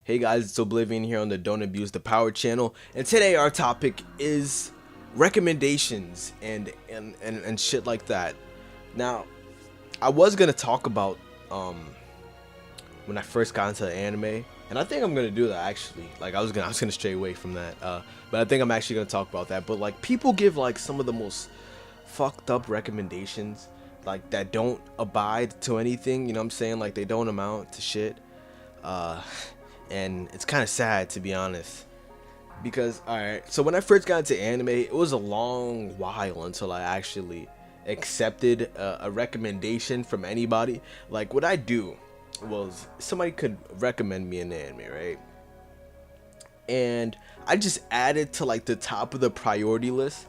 Hey guys, it's Oblivion here on the Don't Abuse the Power channel, and today our topic is recommendations and shit like that. Now, I was gonna talk about when I first got into the anime, and I think I'm gonna do that actually. Like I was gonna stray away from that, but I think I'm actually gonna talk about that. But like people give like some of the most fucked up recommendations, like that don't abide to anything. You know what I'm saying? Like they don't amount to shit. Uh, and it's kind of sad to be honest, because all right, so when I first got into anime, it was a long while until I actually accepted a recommendation from anybody. Like what I do was somebody could recommend me an anime, right? And I just added to like the top of the priority list.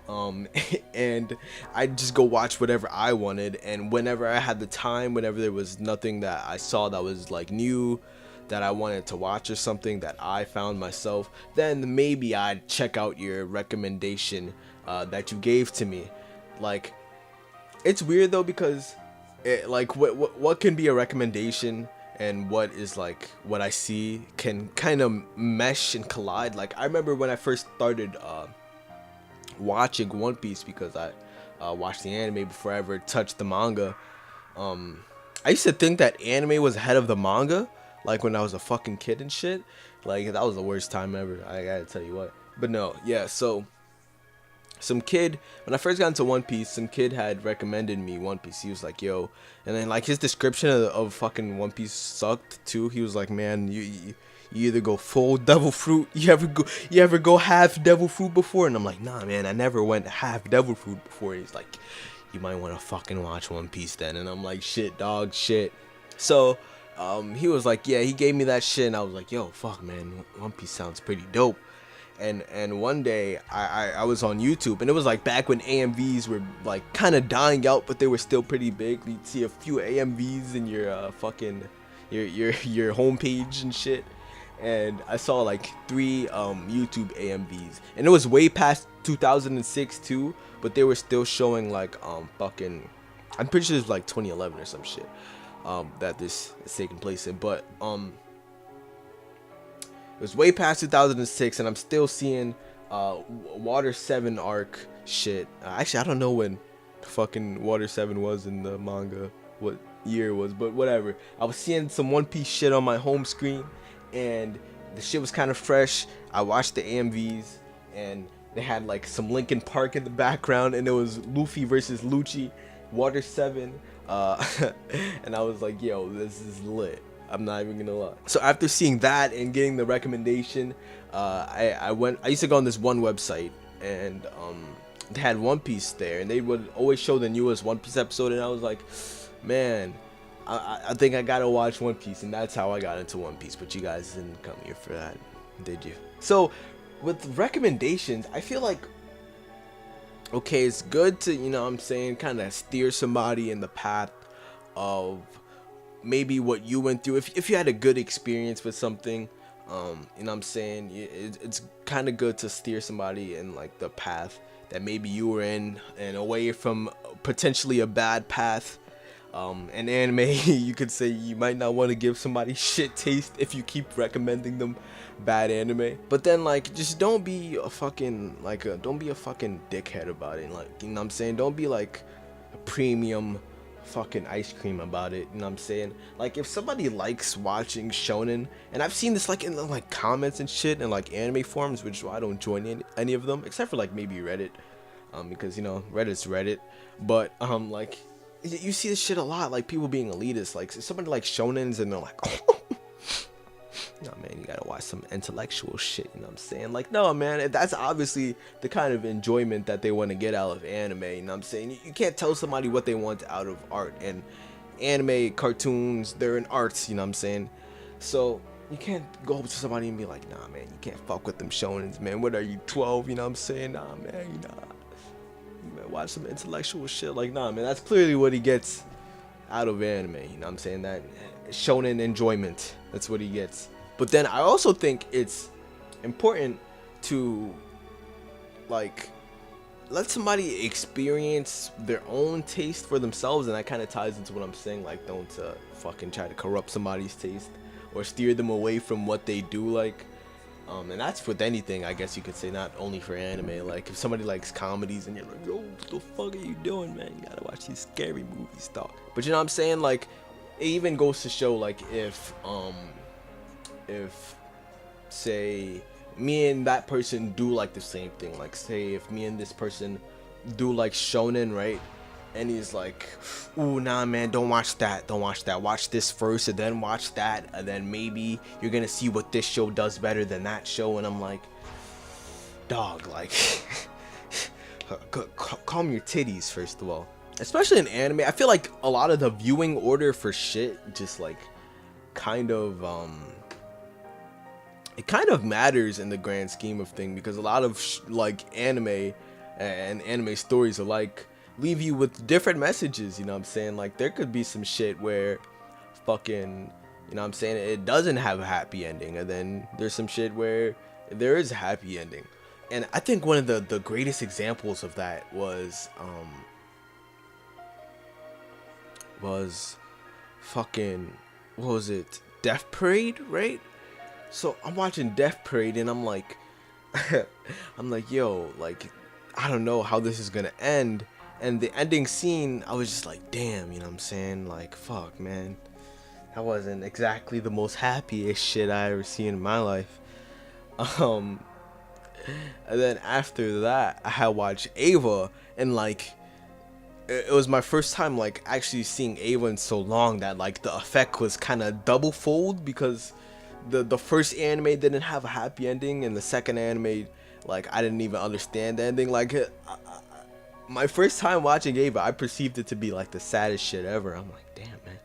um and I just go watch whatever I wanted, and whenever I had the time, whenever there was nothing that I saw that was like new that I wanted to watch, or something that I found myself, then maybe I'd check out your recommendation that you gave to me. Like, it's weird though, because like what can be a recommendation and what is like what I see can kind of mesh and collide. Like I remember when I first started watching One Piece, because I watched the anime before I ever touched the manga. I used to think that anime was ahead of the manga, like when I was a fucking kid and shit. Like that was the worst time ever, I gotta tell you what. But no, yeah, so some kid, when I first got into One Piece, some kid had recommended me One Piece. He was like, yo, and then like his description of fucking One Piece sucked too. He was like, man, you either go full devil fruit, you ever go half devil fruit before? And I'm like, nah man, I never went half devil fruit before. He's like, you might want to fucking watch One Piece then. And I'm like, shit dog, shit. So he was like, yeah, he gave me that shit, and I was like, yo, fuck man, One Piece sounds pretty dope. And one day I was on YouTube, and it was like back when AMVs were like kind of dying out, but they were still pretty big. You'd see a few AMVs in your fucking your homepage and shit. And I saw like three YouTube AMVs, and it was way past 2006 too, but they were still showing like fucking, I'm pretty sure it was like 2011 or some shit that this is taking place in. But it was way past 2006, and I'm still seeing Water 7 arc shit. Actually, I don't know when fucking Water 7 was in the manga, what year it was, but whatever. I was seeing some One Piece shit on my home screen, and the shit was kind of fresh. I watched the AMVs, and they had like some Linkin Park in the background, and it was Luffy versus Lucci, Water 7. And I was like, yo, this is lit. I'm not even gonna lie. So after seeing that and getting the recommendation, I used to go on this one website, and they had One Piece there, and they would always show the newest One Piece episode, and I was like, man, I think I gotta watch One Piece, and that's how I got into One Piece. But you guys didn't come here for that, did you? So with recommendations, I feel like, okay, it's good to, you know what I'm saying, kind of steer somebody in the path of maybe what you went through. If you had a good experience with something, you know what I'm saying, it's kind of good to steer somebody in like the path that maybe you were in, and away from potentially a bad path. And anime, you could say you might not want to give somebody shit taste if you keep recommending them bad anime. But then like, just don't be a fucking don't be a fucking dickhead about it. Like, you know what I'm saying, don't be like a premium fucking ice cream about it. You know what I'm saying? Like, if somebody likes watching shonen, and I've seen this like in the like comments and shit and like anime forums, which I don't join any of them except for like maybe Reddit, because you know Reddit's Reddit. But like, you see this shit a lot, like people being elitist. Like somebody like shonens, and they're like, oh, no man, you gotta watch some intellectual shit. You know what I'm saying? Like, no man, that's obviously the kind of enjoyment that they want to get out of anime. You know what I'm saying? You can't tell somebody what they want out of art, and anime, cartoons, they're in arts. You know what I'm saying? So you can't go up to somebody and be like, nah man, you can't fuck with them shonens, man. What are you, 12? You know what I'm saying? Nah man, you know, man, watch some intellectual shit. Like, nah man, that's clearly what he gets out of anime. You know what I'm saying? That shonen enjoyment, that's what he gets. But then I also think it's important to like let somebody experience their own taste for themselves, and that kind of ties into what I'm saying. Like, don't fucking try to corrupt somebody's taste, or steer them away from what they do like. And that's with anything, I guess you could say, not only for anime. Like if somebody likes comedies and you're like, yo, what the fuck are you doing, man? You gotta watch these scary movies, dog. But you know what I'm saying? Like it even goes to show, like if say me and that person do like the same thing, like say if me and this person do like shonen, right? And he's like, ooh, nah, man, don't watch that. Watch this first and then watch that. And then maybe you're going to see what this show does better than that show. And I'm like, dog, like, calm your titties, first of all. Especially in anime. I feel like a lot of the viewing order for shit just like kind of, it kind of matters in the grand scheme of things, because a lot of like anime and anime stories alike leave you with different messages, you know what I'm saying? Like there could be some shit where fucking, you know what I'm saying, it doesn't have a happy ending, and then there's some shit where there is a happy ending. And I think one of the greatest examples of that was fucking, what was it, Death Parade, right? So I'm watching Death Parade and I'm like yo, like I don't know how this is gonna end. And the ending scene, I was just like, damn, you know what I'm saying? Like, fuck, man. That wasn't exactly the most happiest shit I ever seen in my life. And then after that, I had watched Ava, and like, it was my first time like actually seeing Ava in so long that like the effect was kind of double fold, because the first anime didn't have a happy ending, and the second anime, like, I didn't even understand the ending. Like, my first time watching Ava, I perceived it to be like the saddest shit ever. I'm like, damn, man,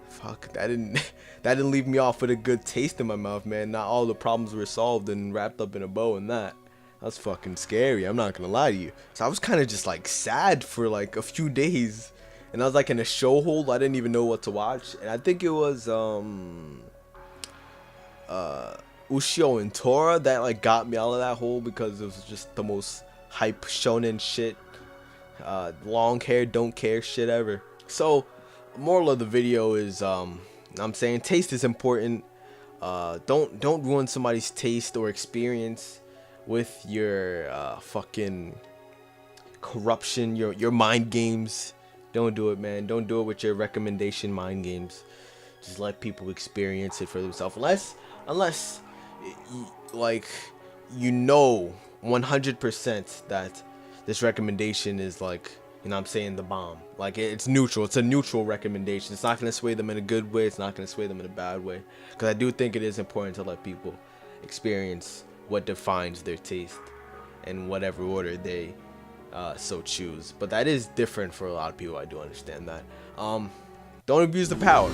fuck, that didn't leave me off with a good taste in my mouth, man. Not all the problems were solved and wrapped up in a bow, and that was fucking scary, I'm not gonna lie to you. So I was kind of just like sad for like a few days, and I was like in a show hold. I didn't even know what to watch, and I think it was Ushio and Tora that like got me out of that hole, because it was just the most hype shonen shit, long hair don't care shit ever. So moral of the video is I'm saying taste is important. Don't ruin somebody's taste or experience with your fucking corruption, your mind games. Don't do it, man. Don't do it with your recommendation mind games. Just let people experience it for themselves, unless like you know 100% that this recommendation is like, you know what I'm saying, the bomb. Like it's neutral. It's a neutral recommendation. It's not going to sway them in a good way. It's not going to sway them in a bad way. Because I do think it is important to let people experience what defines their taste in whatever order they so choose. But that is different for a lot of people. I do understand that. Don't abuse the power.